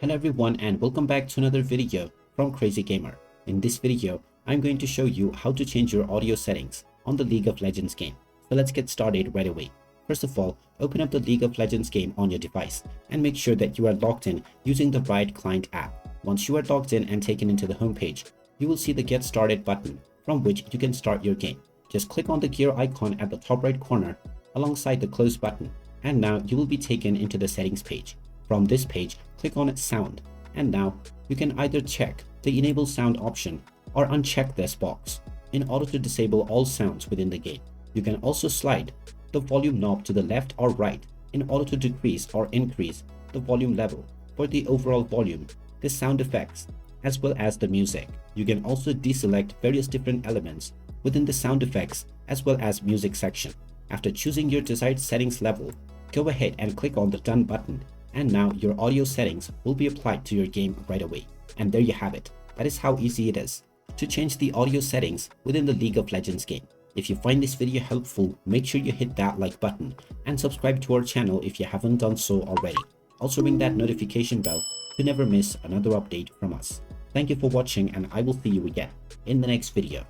Hello everyone and welcome back to another video from Crazy Gamer. In this video, I'm going to show you how to change your audio settings on the League of Legends game. So let's get started right away. First of all, open up the League of Legends game on your device and make sure that you are logged in using the Riot Client app. Once you are logged in and taken into the home page, you will see the Get Started button from which you can start your game. Just click on the gear icon at the top right corner alongside the close button, and now you will be taken into the settings page. From this page, click on sound, and now you can either check the enable sound option or uncheck this box in order to disable all sounds within the game. You can also slide the volume knob to the left or right in order to decrease or increase the volume level for the overall volume, the sound effects, as well as the music. You can also deselect various different elements within the sound effects as well as music section. After choosing your desired settings level, go ahead and click on the done button, and now your audio settings will be applied to your game right away. And there you have it. That is how easy it is to change the audio settings within the League of Legends game. If you find this video helpful, make sure you hit that like button and subscribe to our channel if you haven't done so already. Also ring that notification bell to never miss another update from us. Thank you for watching, and I will see you again in the next video.